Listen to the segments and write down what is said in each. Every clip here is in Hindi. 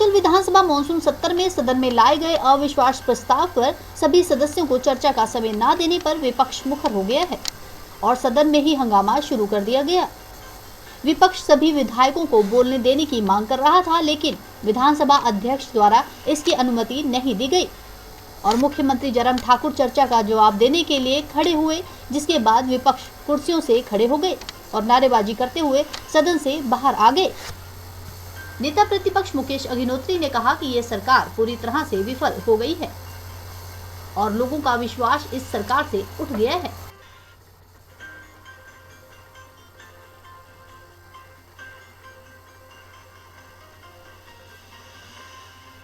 कल विधानसभा मॉनसून सत्र में सदन में लाए गए अविश्वास प्रस्ताव पर सभी सदस्यों को चर्चा का समय न देने पर विपक्ष मुखर हो गया है और सदन में ही हंगामा शुरू कर दिया गया। विपक्ष सभी विधायकों को बोलने देने की मांग कर रहा था, लेकिन विधानसभा अध्यक्ष द्वारा इसकी अनुमति नहीं दी गई और मुख्यमंत्री जयराम ठाकुर चर्चा का जवाब देने के लिए खड़े हुए, जिसके बाद विपक्ष कुर्सियों से खड़े हो गए और नारेबाजी करते हुए सदन से बाहर आ गए। नेता प्रतिपक्ष मुकेश अग्निहोत्री ने कहा कि यह सरकार पूरी तरह से विफल हो गई है और लोगों का विश्वास इस सरकार से उठ गया है।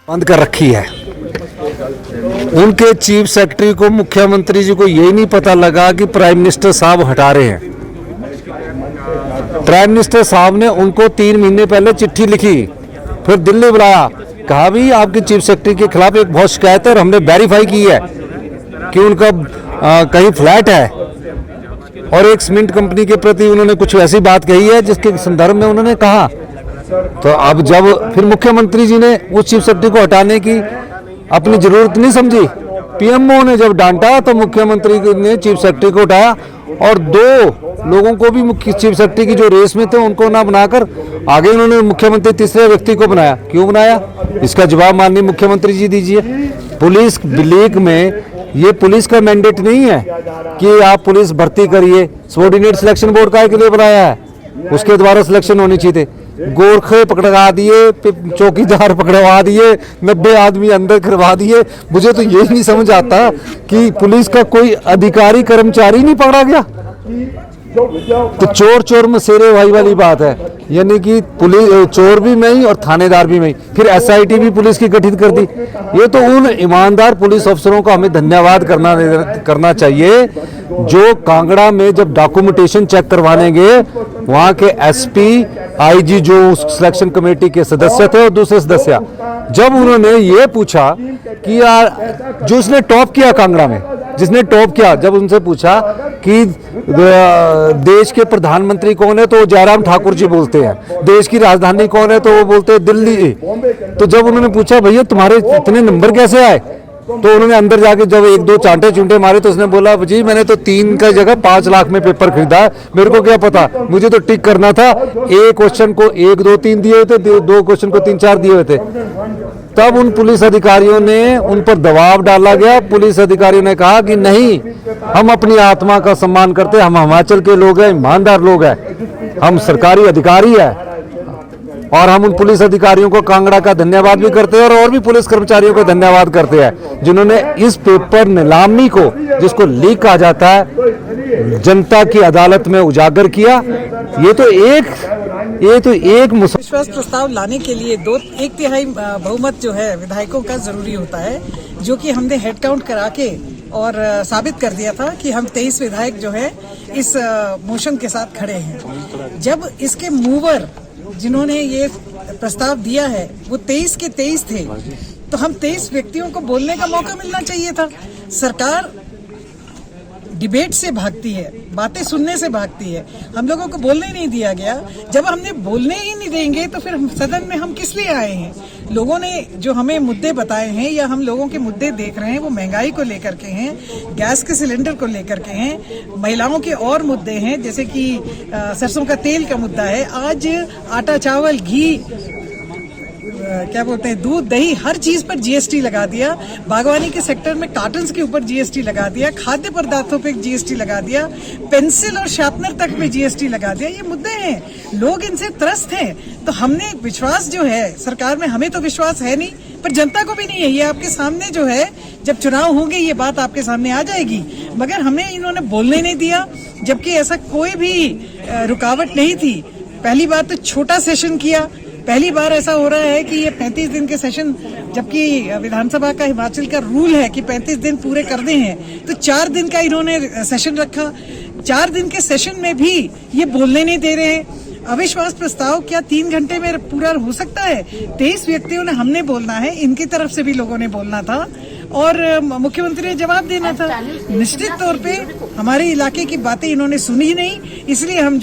बंद कर रखी है। उनके चीफ सेक्रेटरी को, मुख्यमंत्री जी को यही नहीं पता लगा कि प्राइम मिनिस्टर साहब हटा रहे हैं। प्राइम मिनिस्टर साहब ने उनको 3 महीने पहले चिट्ठी लिखी, फिर दिल्ली बुलाया, कहा भी आपके चीफ सेक्रेटरी के खिलाफ एक बहुत शिकायत है और हमने वेरीफाई की है कि उनका कहीं फ्लैट है और एक सीमेंट कंपनी के प्रति उन्होंने कुछ ऐसी बात कही है जिसके संदर्भ में उन्होंने कहा। तो अब जब फिर मुख्यमंत्री जी ने उस चीफ सेक्रेटरी को हटाने की अपनी जरूरत नहीं समझी, पीएमओ ने जब डांटा तो मुख्यमंत्री ने चीफ सेक्रेटरी को उठाया और 2 लोगों को भी मुख्य चीफ सेक्रेटरी की जो रेस में थे उनको ना बनाकर आगे उन्होंने मुख्यमंत्री तीसरे व्यक्ति को बनाया। क्यों बनाया, इसका जवाब माननीय मुख्यमंत्री जी दीजिए। पुलिस लीग में ये पुलिस का मैंडेट नहीं है कि आप पुलिस भर्ती करिए, सबऑर्डिनेट सिलेक्शन बोर्ड का के लिए बनाया है, उसके द्वारा सिलेक्शन होनी चाहिए। गोरखे पकड़ा दिए, चौकीदार पकड़वा दिए, 90 आदमी अंदर करवा दिए। मुझे तो यही नहीं समझ आता कि पुलिस का कोई अधिकारी कर्मचारी नहीं पकड़ा गया। तो चोर चोर मसेरे भाई वाली बात है, यानी कि पुलिस चोर भी मैं ही और थानेदार भी मैं ही। फिर एसआईटी भी पुलिस की गठित कर दी। ये तो उन ईमानदार पुलिस अफसरों का हमें धन्यवाद करना चाहिए जो कांगड़ा में जब डॉक्यूमेंटेशन चेक करवाने गए, वहां के एसपी, आईजी जो उस सिलेक्शन कमेटी के सदस्य थे और दूसरे सदस्य, जब उन्होंने ये पूछा कि यार जो उसने टॉप किया कांगड़ा में, जिसने टॉप किया, जब उनसे पूछा कि देश के प्रधानमंत्री कौन है, तो जयराम ठाकुर जी बोलते हैं। देश की राजधानी कौन है, तो वो बोलते हैं दिल्ली। तो जब उन्होंने पूछा भैया तुम्हारे इतने नंबर कैसे आए, तो उन्होंने अंदर जाके जब 1-2 चांटे चुंटे मारे तो उसने बोला जी मैंने तो 3 का जगह 5 लाख में पेपर खरीदा, मेरे को क्या पता, मुझे तो टिक करना था। एक क्वेश्चन को 1, 2, 3 दिए हुए थे, 2 क्वेश्चन को 3, 4 दिए हुए थे। तब उन पुलिस अधिकारियों ने उन पर दबाव डाला गया। पुलिस अधिकारियों ने कहा कि नहीं, हम अपनी आत्मा का सम्मान करते, हम हिमाचल के लोग हैं, ईमानदार लोग हैं, हम सरकारी अधिकारी हैं और हम उन पुलिस अधिकारियों को कांगड़ा का धन्यवाद भी करते हैं और भी पुलिस कर्मचारियों को धन्यवाद करते हैं जिन्होंने इस पेपर नीलामी को, जिसको लीक कहा जाता है, जनता की अदालत में उजागर किया। ये तो एक विश्वास प्रस्ताव लाने के लिए 1/3 बहुमत जो है विधायकों का जरूरी होता है, जो कि हमने हेड काउंट करा के और साबित कर दिया था कि हम 23 विधायक जो है इस मोशन के साथ खड़े हैं। जब इसके मूवर जिन्होंने ये प्रस्ताव दिया है वो 23 के 23 थे, तो हम 23 व्यक्तियों को बोलने का मौका मिलना चाहिए था। सरकार डिबेट से भागती है, बातें सुनने से भागती है, हम लोगों को बोलने नहीं दिया गया। जब हमने बोलने ही नहीं देंगे तो फिर सदन में हम किस लिए आए हैं? लोगों ने जो हमें मुद्दे बताए हैं या हम लोगों के मुद्दे देख रहे हैं वो महंगाई को लेकर के हैं, गैस के सिलेंडर को लेकर के हैं, महिलाओं के और मुद्दे हैं जैसे कि सरसों का तेल का मुद्दा है। आज आटा, चावल, घी, क्या बोलते हैं, दूध, दही, हर चीज पर जीएसटी लगा दिया। बागवानी के सेक्टर में कार्टन्स के ऊपर जीएसटी लगा दिया, खाद्य पदार्थों पे जीएसटी लगा दिया, पेंसिल और शार्पनर तक में जीएसटी लगा दिया। ये मुद्दे हैं, लोग इनसे त्रस्त हैं। तो हमने विश्वास जो है सरकार में, हमें तो विश्वास है नहीं, पर जनता को भी नहीं है। ये आपके सामने जो है, जब चुनाव होंगे ये बात आपके सामने आ जाएगी। मगर हमें इन्होंने बोलने नहीं दिया, जबकि ऐसा कोई भी रुकावट नहीं थी। पहली बार तो छोटा सेशन किया, पहली बार ऐसा हो रहा है कि ये 35 दिन के सेशन, जबकि विधानसभा का हिमाचल का रूल है कि 35 दिन पूरे करने हैं, तो 4 दिन का इन्होंने सेशन रखा। 4 दिन के सेशन में भी ये बोलने नहीं दे रहे हैं। अविश्वास प्रस्ताव क्या 3 घंटे में पूरा हो सकता है? 23 व्यक्तियों ने हमने बोलना है, इनकी तरफ से भी लोगों ने बोलना था और मुख्यमंत्री ने जवाब देना था। निश्चित तौर पे हमारे इलाके की बातें इन्होंने सुनी नहीं, इसलिए हम जो